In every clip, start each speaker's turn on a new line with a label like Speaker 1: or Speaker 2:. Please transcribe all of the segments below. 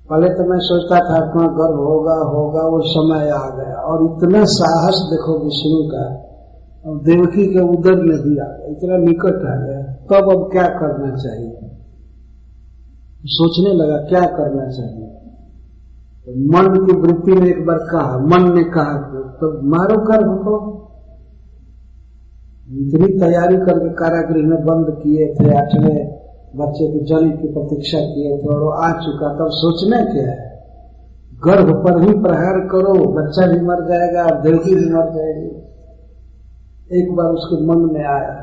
Speaker 1: पहले तो मैं सोचता था अपना गर्भ होगा वो समय आ गया, और इतना साहस देखो विष्णु का, और देवकी के उदर में भी आ गया, इतना निकट आ गया। तब अब क्या करना चाहिए, सोचने लगा क्या करना चाहिए। तो मन की वृत्ति ने एक बार कहा, मन ने कहा तो मारो गर्भ को। इतनी तैयारी करके कारागृह में बंद किए थे, 8वें बच्चे की जन्म की प्रतीक्षा किए थे, और वो आ चुका। तब सोचना क्या है, गर्भ पर ही प्रहार करो, बच्चा भी मर जाएगा और देवकी भी मर जाएगी। एक बार उसके मन में आया,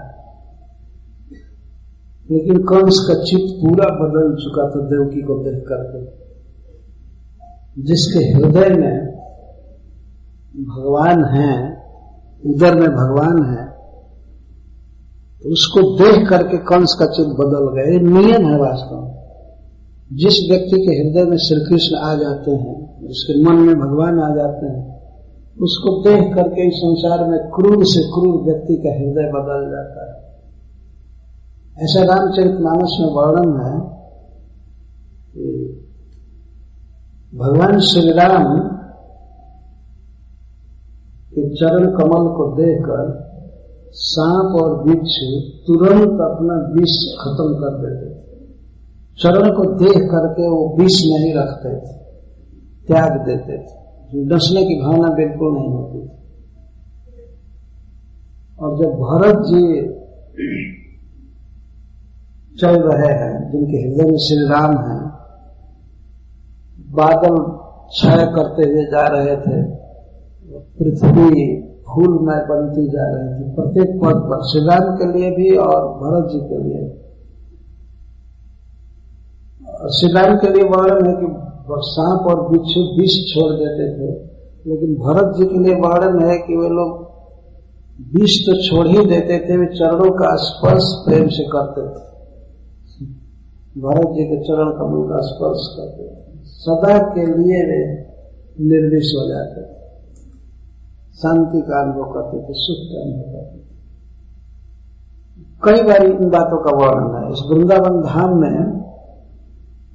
Speaker 1: लेकिन कंस का चित्त पूरा बदल चुका था देवकी को देख करके। जिसके हृदय में भगवान है, उदर में भगवान है, तो उसको देख करके कंस का चित्त बदल गया। ये नियम है वास्तव में। जिस व्यक्ति के हृदय में श्री कृष्ण आ जाते हैं, उसके मन में भगवान आ जाते हैं, उसको देख करके इस संसार में क्रूर से क्रूर व्यक्ति का हृदय बदल जाता है। ऐसा रामचरितमानस में वर्णन है कि भगवान श्री राम के चरण कमल को देखकर सांप और बिच्छू तुरंत अपना विष खत्म कर देते थे। चरण को देख करके वो विष नहीं रखते थे, त्याग देते थे, डसने की भावना बिल्कुल नहीं होती थी। और जब भरत जी चल रहे हैं, जिनके हृदय में श्री राम हैं, बादल छाया करते हुए जा रहे थे, पृथ्वी फूलमय बनती जा रही थी, प्रत्येक पद पर श्री राम के लिए भी और भरत जी के लिए। श्री राम के लिए वर्णन है कि सांप और बिच्छू विष छोड़ देते थे, लेकिन भरत जी के लिए वर्णन है कि वे लोग विष तो छोड़ ही देते थे, वे चरणों का स्पर्श प्रेम से करते थे। भरत जी के चरण कमल का स्पर्श करते थे, सदा के लिए वे निर्विष हो जाते थे, शांति का अनुभव करते थे, सुख का अनुभव करते थे। कई बार इन बातों का वर्णन है। इस वृंदावन धाम में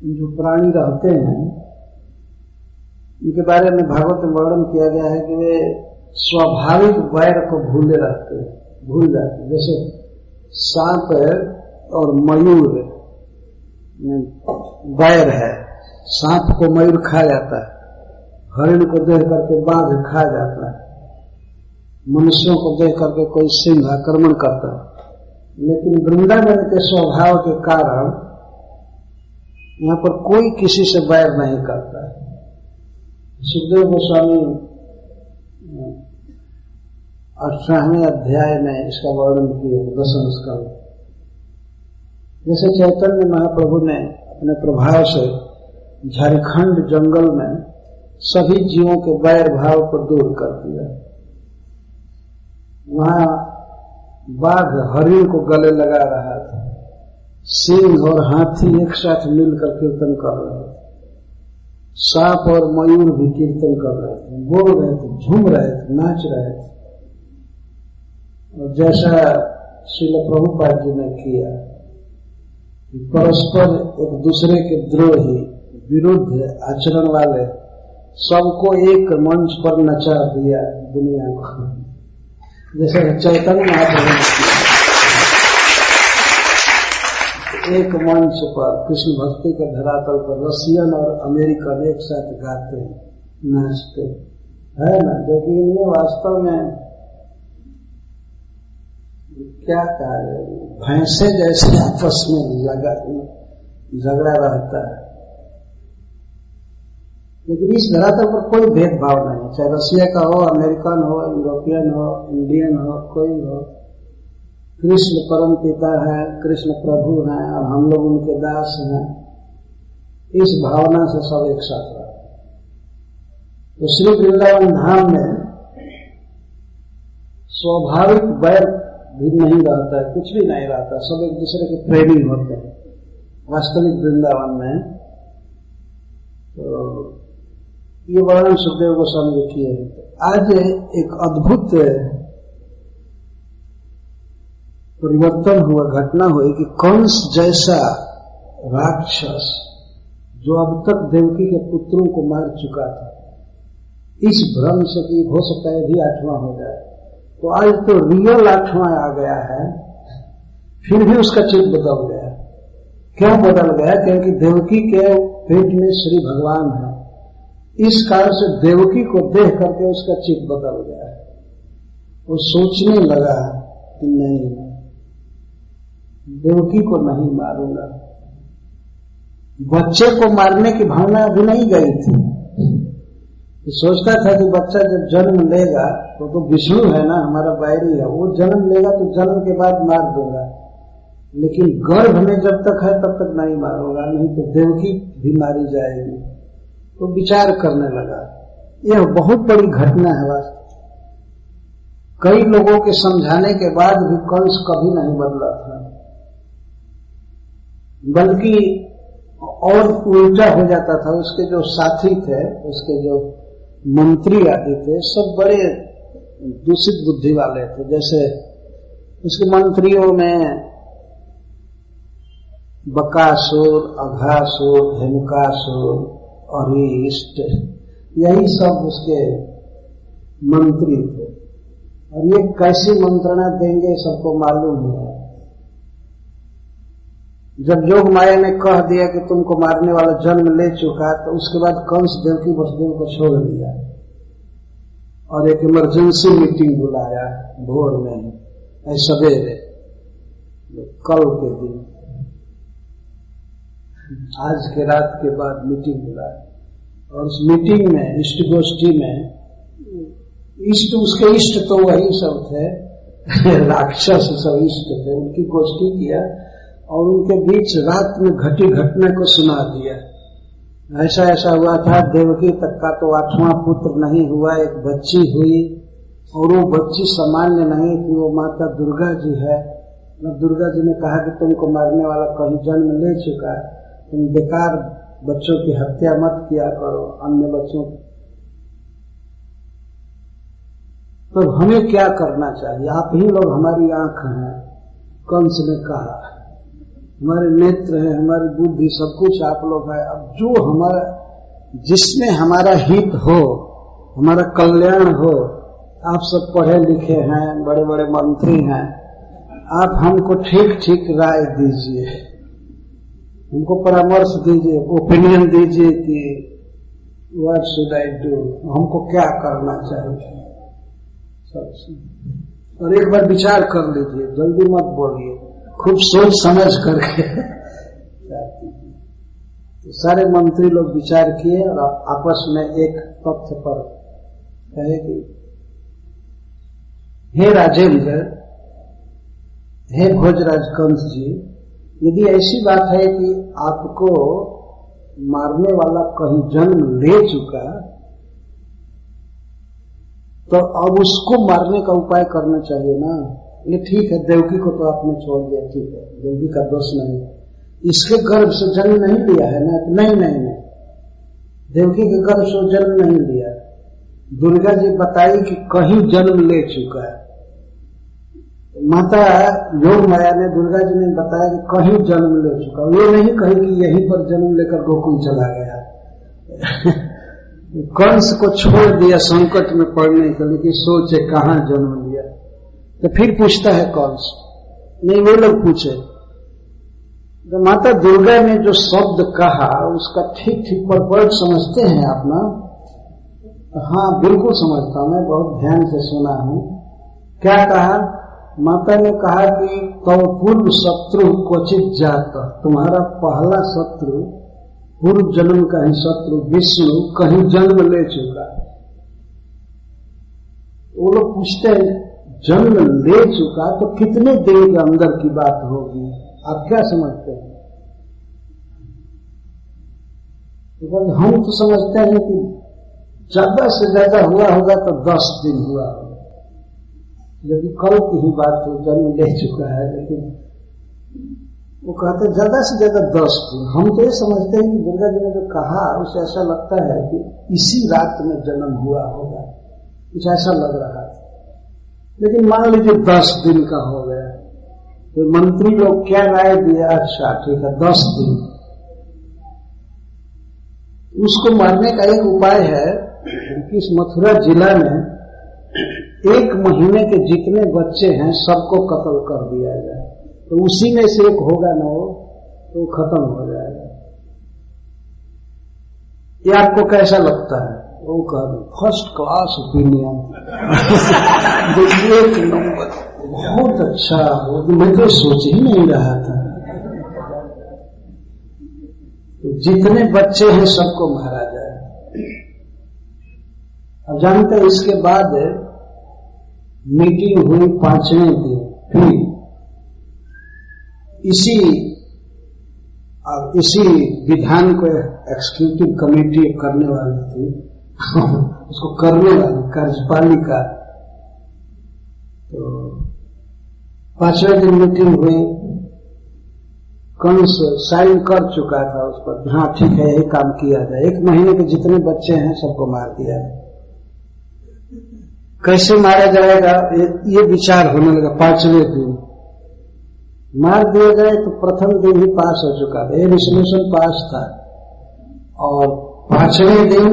Speaker 1: जो प्राणी रहते हैं, उनके बारे में भागवत में वर्णन किया गया है कि वे स्वाभाविक वैर को भूल जाते। जैसे सांप और मयूर वैर है, सांप को मयूर खा जाता है, हरिण को देख करके बाघ खा जाता है, मनुष्यों को देख करके कोई सिंह आक्रमण करता है। लेकिन वृंदावन के स्वभाव के कारण यहाँ पर कोई किसी से वैर नहीं करता है। सुखदेव गोस्वामी 18वें अध्याय में इसका वर्णन किया, दशम स्कंध। जैसे चैतन्य महाप्रभु ने अपने प्रभाव से झारखंड जंगल में सभी जीवों के वैर भाव को दूर कर दिया। वहां बाघ हरिण को गले लगा रहा था, सिंह और हाथी एक साथ मिलकर कीर्तन कर रहे थे, सांप और मयूर भी कीर्तन कर रहे थे, बोल रहे थे, झूम रहे थे, नाच रहे थे। और जैसा श्रील प्रभुपाद जी ने किया, परस्पर एक दूसरे के द्रोही विरुद्ध आचरण वाले सबको एक मंच पर नचा दिया दुनिया को। जैसे चैतन्य महाप्रभु एक मंच पर कृष्ण भक्ति के धरातल पर रसियन और अमेरिकन एक साथ गाते नाचते है ना, जो कि इनमें वास्तव में क्या कहा, भैंसे जैसे आपस में झगड़ा रहता है। लेकिन इस धरातल पर कोई भेदभाव नहीं, चाहे रसिया का हो, अमेरिकन हो, यूरोपियन हो, इंडियन हो, कोई हो। कृष्ण परम पिता है, कृष्ण प्रभु हैं और हम लोग उनके दास हैं। इस भावना से सब एक साथ रहते हैं। तो श्री वृंदावन धाम में स्वाभाविक वैर भी नहीं रहता है, कुछ भी नहीं रहता, सब एक दूसरे के प्रेमी होते हैं वास्तविक वृंदावन में। तो ये वर्णन सुखदेव गोस्वामी ने किए हैं। आज एक अद्भुत परिवर्तन हुआ, घटना हुई कि कंस जैसा राक्षस जो अब तक देवकी के पुत्रों को मार चुका था, इस भ्रम से कि हो सकता है भी 8वां हो जाए, तो आज तो रियल 8वां आ गया है, फिर भी उसका चित्त बदल गया। क्यों बदल गया? क्योंकि देवकी के पेट में श्री भगवान है, इस कारण से देवकी को देख करके उसका चित्त बदल गया। वो सोचने लगा कि नहीं, देवकी को नहीं मारूंगा। बच्चे को मारने की भावना अभी नहीं गई थी। तो सोचता था कि बच्चा जब जन्म लेगा तो विष्णु है ना, हमारा बैरी है, वो जन्म लेगा तो जन्म के बाद मार दूंगा, लेकिन गर्भ में जब तक है तब तक नहीं मारूंगा, नहीं तो देवकी भी मारी जाएगी। तो विचार करने लगा। यह बहुत बड़ी घटना है वास्तव। कई लोगों के समझाने के बाद भी कंस कभी नहीं बदला था, बल्कि और उल्टा हो जाता था। उसके जो साथी थे, उसके जो मंत्री आदि थे, सब बड़े दूषित बुद्धि वाले थे। जैसे उसके मंत्रियों में बकासुर, अघासुर, धेनुकासुर, अरिष्ट, यही सब उसके मंत्री थे। और ये कैसी मंत्रणा देंगे सबको मालूम है। जब योग माया ने कह दिया कि तुमको मारने वाला जन्म ले चुका, तो उसके बाद कंस देवकी वसुदेव को छोड़ दिया और एक इमरजेंसी मीटिंग बुलाया भोर में, सवेरे, कल के दिन, आज के रात के बाद मीटिंग बुलाया। और उस मीटिंग में, इष्ट गोष्ठी में, इष्ट उसके इष्ट तो वही सब थे, राक्षस सब इष्ट थे, उनकी गोष्ठी किया और उनके बीच रात में घटी घटना को सुना दिया। ऐसा ऐसा हुआ था, देवकी तक का तो 8वां पुत्र नहीं हुआ, एक बच्ची हुई और वो बच्ची सामान्य नहीं थी, वो माता दुर्गा जी है। दुर्गा जी ने कहा कि तुमको मारने वाला कहीं जन्म ले चुका है, तुम बेकार बच्चों की हत्या मत किया करो, अन्य बच्चों की। तो हमें क्या करना चाहिए? आप ही लोग हमारी आंख हैं, कंस ने कहा, हमारे नेत्र हैं, हमारी बुद्धि, सब कुछ आप लोग है। अब जो हमारा, जिसमें हमारा हित हो, हमारा कल्याण हो, आप सब पढ़े लिखे हैं, बड़े बड़े मंत्री हैं, आप हमको ठीक ठीक राय दीजिए, हमको परामर्श दीजिए, ओपिनियन दीजिए कि व्हाट शुड आई डू, हमको क्या करना चाहिए। और एक बार विचार कर लीजिए, जल्दी मत बोलिए, खूब सोच समझ करके। तो सारे मंत्री लोग विचार किए और आपस में एक तथ्य पर कहे कि हे राजेंद्र, हे भोजराज कंस जी, यदि ऐसी बात है कि आपको मारने वाला कहीं जन्म ले चुका, तो अब उसको मारने का उपाय करना चाहिए ना। ये ठीक है, देवकी को तो आपने छोड़ दिया, ठीक है, देवकी का दोष नहीं, इसके गर्भ से जन्म नहीं लिया है ना। नहीं, देवकी के गर्भ से जन्म नहीं लिया। दुर्गा जी बताई कि कहीं जन्म ले चुका है। माता योग माया ने, दुर्गा जी ने बताया कि कहीं जन्म ले चुका। ये नहीं कही कि यहीं पर जन्म लेकर गोकुल चला गया। कंस को छोड़ दिया संकट में पड़ने के लिए कि सोचे कहाँ जन्म लिया। तो फिर पूछता है कंस, नहीं वो लोग पूछे, तो माता दुर्गा ने जो शब्द कहा उसका ठीक ठीक परपर्ट समझते हैं आप ना? हाँ बिल्कुल समझता हूं, मैं बहुत ध्यान से सुना हूं। क्या कहा? माता ने कहा कि तव पूर्व शत्रु क्वचित जात, तुम्हारा पहला शत्रु, पूर्व जन्म का ही शत्रु विष्णु कहीं जन्म ले चुका। वो लोग पूछते हैं जन्म ले चुका तो कितने दिन के अंदर की बात होगी, आप क्या समझते हैं? तो हम तो समझते हैं कि ज्यादा से ज्यादा हुआ होगा तो 10 दिन हुआ होगा, यदि कल की ही बात हो, जन्म ले चुका है। लेकिन वो कहते ज्यादा से ज्यादा 10 दिन। हम तो ये समझते हैं कि दुर्गा जी ने जो कहा उसे ऐसा लगता है कि इसी रात में जन्म हुआ होगा, कुछ ऐसा लग रहा है। लेकिन मान लीजिए 10 दिन का हो गया, तो मंत्री लोग क्या राय दिया? अच्छा ठीक है, 10 दिन। उसको मारने का एक उपाय है कि इस मथुरा जिला में 1 महीने के जितने बच्चे हैं सबको कत्ल कर दिया जाए, तो उसी में से एक होगा ना वो, तो खत्म हो जाएगा। ये आपको कैसा लगता है? वो कह दो फर्स्ट क्लास ओपिनियन, एक नंबर, बहुत अच्छा, मैं तो सोच ही नहीं रहा था। तो जितने बच्चे हैं सबको मारा जाए। अब जानते हैं इसके बाद मीटिंग हुई 5वें दिन, फिर इसी विधान को एग्जीक्यूटिव कमेटी करने वाली थी उसको करने वाली कार्यपालिका। तो 5वें दिन मीटिंग हुई, कंस साइन कर चुका था उस पर, हाँ ठीक है यही काम किया जाए, 1 महीने के जितने बच्चे हैं सबको मार दिया जाए। कैसे मारा जाएगा ये विचार होने लगा। 5वें दिन मार दिया जाए तो प्रथम दिन ही पास हो चुका था, ये रिजोल्यूशन पास था, और 5वें दिन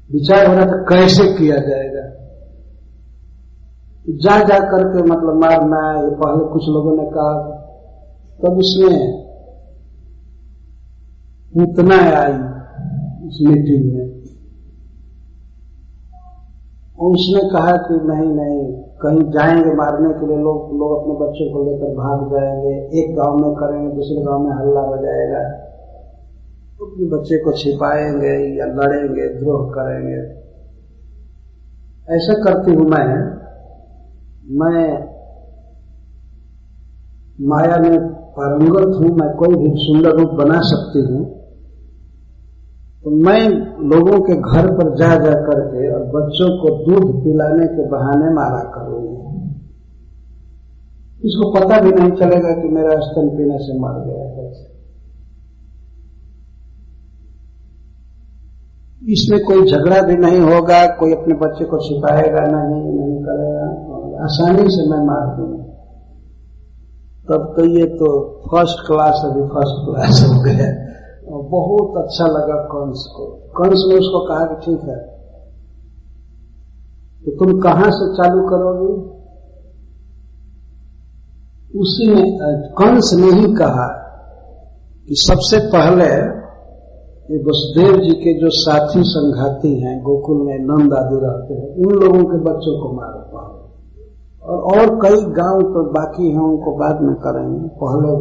Speaker 1: विचार हो रहा था कैसे किया जाएगा। जा करके मतलब मारना है, ये पहले कुछ लोगों ने कहा, तब उसमें पूतना आई उस मीटिंग में, और उसने कहा कि नहीं कहीं जाएंगे मारने के लिए, लोग अपने बच्चों को लेकर भाग जाएंगे, एक गांव में करेंगे दूसरे गांव में हल्ला हो जाएगा, अपने बच्चे को छिपाएंगे या लड़ेंगे, द्रोह करेंगे। ऐसा करती हूं मैं माया में पारंगत हूं, मैं कोई भी सुंदर रूप बना सकती हूं, तो मैं लोगों के घर पर जा करके और बच्चों को दूध पिलाने के बहाने मारा करूंगी, इसको पता भी नहीं चलेगा कि मेरा स्तन पीने से मर गया बच्चा। इसमें कोई झगड़ा भी नहीं होगा, कोई अपने बच्चे को छिपाएगा नहीं करेगा, आसानी से मैं मार दूंगा। तब तो ये तो फर्स्ट क्लास हो गया। और बहुत अच्छा लगा कंस को। कंस ने उसको कहा कि ठीक है, तो तुम कहां से चालू करोगी? उसी ने कंस ने ही कहा कि सबसे पहले ये वसुदेव जी के जो साथी संघाती हैं गोकुल में, नंद आदि रहते हैं, उन लोगों के बच्चों को मारो पहले, और कई गांव तो बाकी हैं उनको बाद में करेंगे, पहले।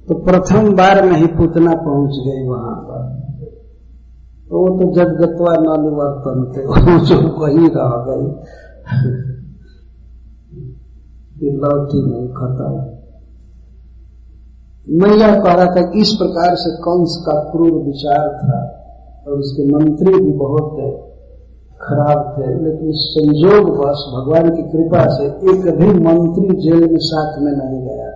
Speaker 1: तो प्रथम बार में ही पूतना पहुंच गई वहां पर, तो वो तो जगतवा न निवर्तन थे, जो वही रह गई, लौटी नहीं, खत्म। मैं यह कह रहा था कि इस प्रकार से कंस का क्रूर विचार था, और उसके मंत्री भी बहुत खराब थे, लेकिन संयोगवश भगवान की कृपा से एक भी मंत्री जेल में साथ में नहीं गया।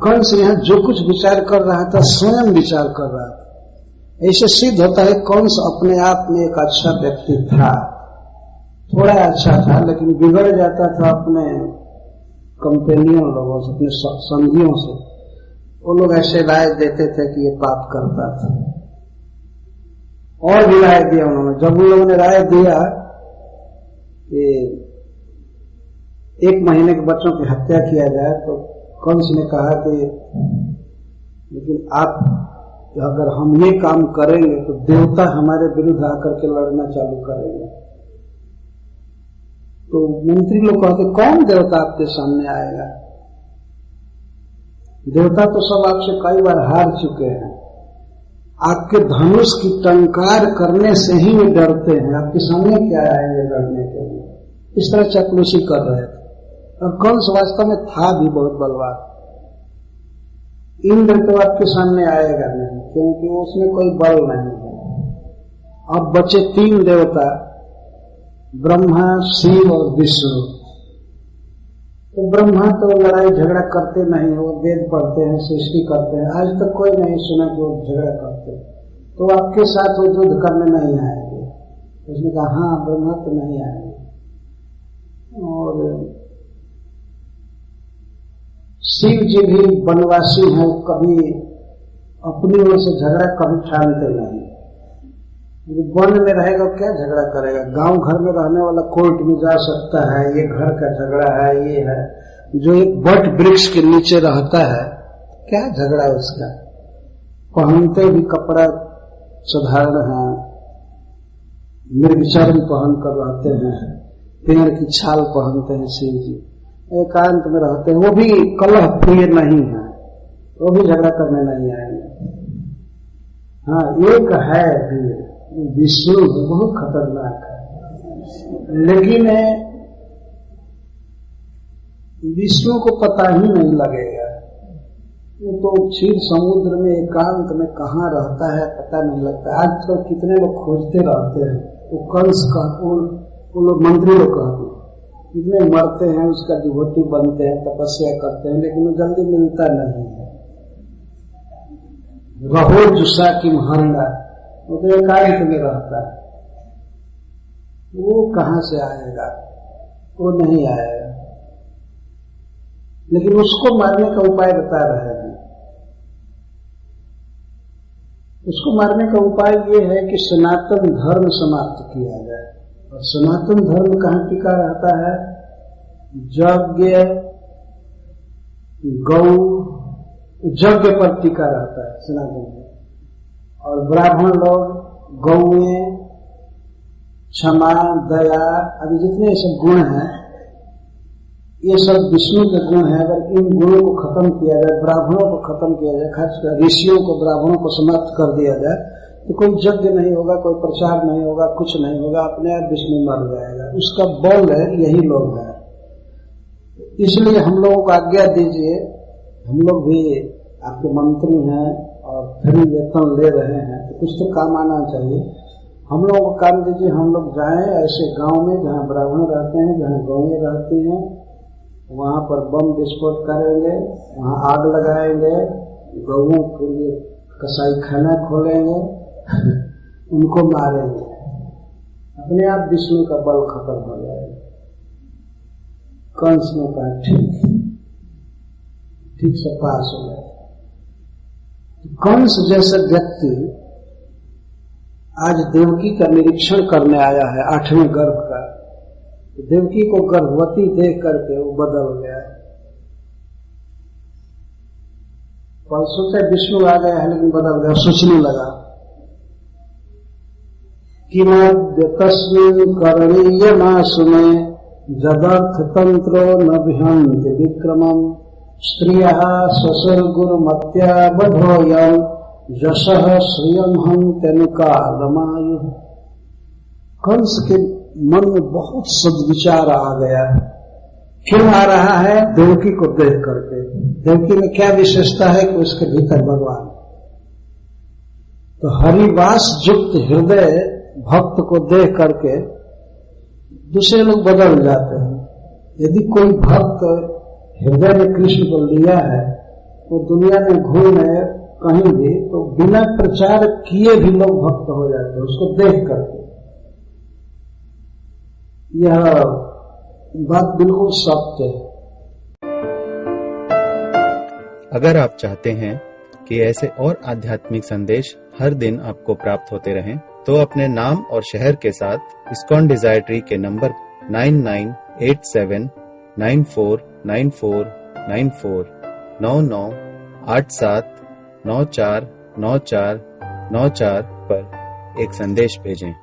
Speaker 1: कंस यहां जो कुछ विचार कर रहा था स्वयं विचार कर रहा था। ऐसे सिद्ध होता है कंस अपने आप में एक अच्छा व्यक्ति था, थोड़ा अच्छा था, लेकिन बिगड़ जाता था अपने कंपेनियन लोगों से, अपने संगियों से। वो लोग ऐसे राय देते थे कि ये पाप करता था, और भी राय दिया उन्होंने। जब उन लोगों ने राय दिया कि 1 महीने के बच्चों की हत्या किया जाए, तो कंस ने कहा कि लेकिन आप अगर हम ये काम करेंगे तो देवता हमारे विरुद्ध आकर के लड़ना चालू करेंगे। तो मंत्री लोग कहते कौन देवता आपके सामने आएगा? देवता तो सब आपसे कई बार हार चुके हैं, आपके धनुष की टंकार करने से ही वे डरते हैं, आपके सामने क्या आएंगे लड़ने के लिए? इस तरह चपलूसी कर रहे थे। और कंस वास्तव में था भी बहुत बलवान। इंद्र तो आपके सामने आएगा नहीं, क्योंकि उसमें कोई बल नहीं है। अब बचे 3 देवता, ब्रह्मा, शिव और विष्णु। तो ब्रह्मा तो लड़ाई झगड़ा करते नहीं, वो वेद पढ़ते हैं, सृष्टि करते हैं, आज तक कोई नहीं सुना कि वो झगड़ा करते, तो आपके साथ वो युद्ध करने नहीं आएंगे। उसने कहा हाँ ब्रह्मा तो नहीं आएंगे। और शिव जी भी वनवासी हैं, कभी अपनी ओर से झगड़ा कभी ठानते नहीं। वन में रहेगा क्या झगड़ा करेगा? गांव घर में रहने वाला कोर्ट में जा सकता है, ये घर का झगड़ा है, ये है। जो एक बट वृक्ष के नीचे रहता है, क्या झगड़ा उसका? पहनते भी कपड़ा साधारण है, मृगचर्म पहन कर रहते हैं, पेड़ की छाल पहनते हैं शिव जी, एकांत में रहते हैं, वो भी कलह प्रिय नहीं है, वो भी झगड़ा करने नहीं आएंगे। हाँ, एक है विष्णु, बहुत खतरनाक है, लेकिन विष्णु को पता ही नहीं लगेगा। वो तो क्षीर समुद्र में एकांत में कहाँ रहता है पता नहीं लगता। आज तो कितने लोग खोजते रहते हैं, वो कंस का वो लोग मंत्री लोग कहते हैं, कितने मरते हैं, उसका डिवोटी बनते हैं, तपस्या करते हैं, लेकिन वो जल्दी मिलता नहीं है। रहो जुसा की महंगा, वो तो एकांत में रहता है, वो कहाँ से आएगा? वो नहीं आएगा। लेकिन उसको मारने का उपाय बता रहे हैं। उसको मारने का उपाय ये है कि सनातन धर्म समाप्त किया जाए। और सनातन धर्म कहाँ टिका रहता है? यज्ञ गौ यज्ञ पर टिका रहता है सनातन धर्म। और ब्राह्मण लोग गौएं, क्षमा, दया आदि जितने सब गुण हैं, ये सब विष्णु के गुण हैं। अगर इन गुणों को खत्म किया जाए, ब्राह्मणों को खत्म किया जाए, खासकर ऋषियों को, ब्राह्मणों को समाप्त कर दिया जाए, तो कोई यज्ञ नहीं होगा, कोई प्रचार नहीं होगा, कुछ नहीं होगा, अपने आप विष्णु मर जाएगा। उसका बल है, यही लोग हैं। इसलिए हम लोगों को आज्ञा दीजिए, हम लोग भी आपके मंत्री हैं और फ्री वेतन ले रहे हैं, तो कुछ तो काम आना चाहिए। हम लोगों को काम दीजिए, हम लोग जाएं ऐसे गांव में जहां ब्राह्मण रहते हैं, जहां गौएं रहती हैं, वहां पर बम विस्फोट करेंगे, वहां आग लगाएंगे, गौओं के लिए कसाई खाना खोलेंगे, उनको मारेंगे, अपने आप विष्णु का बल खत्म हो जाएगा। कंस ने कहा ठीक से पास हो गया। कंस जैसा व्यक्ति आज देवकी का निरीक्षण करने आया है, 8वें गर्भ का। देवकी को गर्भवती देख करके वो बदल गया। पर सोचा विष्णु आ गया है, लेकिन बदल गया। सोचने लगा कि मध्य तस्मिन् करणीय मासु में जदर्थ तंत्रो न विहन्ति विक्रमम् स्त्रियः स्वसुरगुरुमत्या बधोयम् यशः श्रियम् हन्त्यनुकालमायु। कंस के मन में बहुत सद्विचार आ गया। क्यों आ रहा है? देवकी को देख करके। देवकी में क्या विशेषता है कि उसके भीतर भगवान। तो हरिवास युक्त हृदय भक्त को देख करके दूसरे लोग बदल जाते हैं। यदि कोई भक्त हृदय में कृष्ण को लिया है, वो दुनिया में घूमे कहीं भी, तो बिना प्रचार किए भी लोग भक्त हो जाते हैं उसको देख करके। यह बात बिल्कुल सत्य है।
Speaker 2: अगर आप चाहते हैं कि ऐसे और आध्यात्मिक संदेश हर दिन आपको प्राप्त होते रहें, तो अपने नाम और शहर के साथ इस्कॉन डिजायर ट्री के नंबर 9987949494 9987949494 पर एक संदेश भेजें।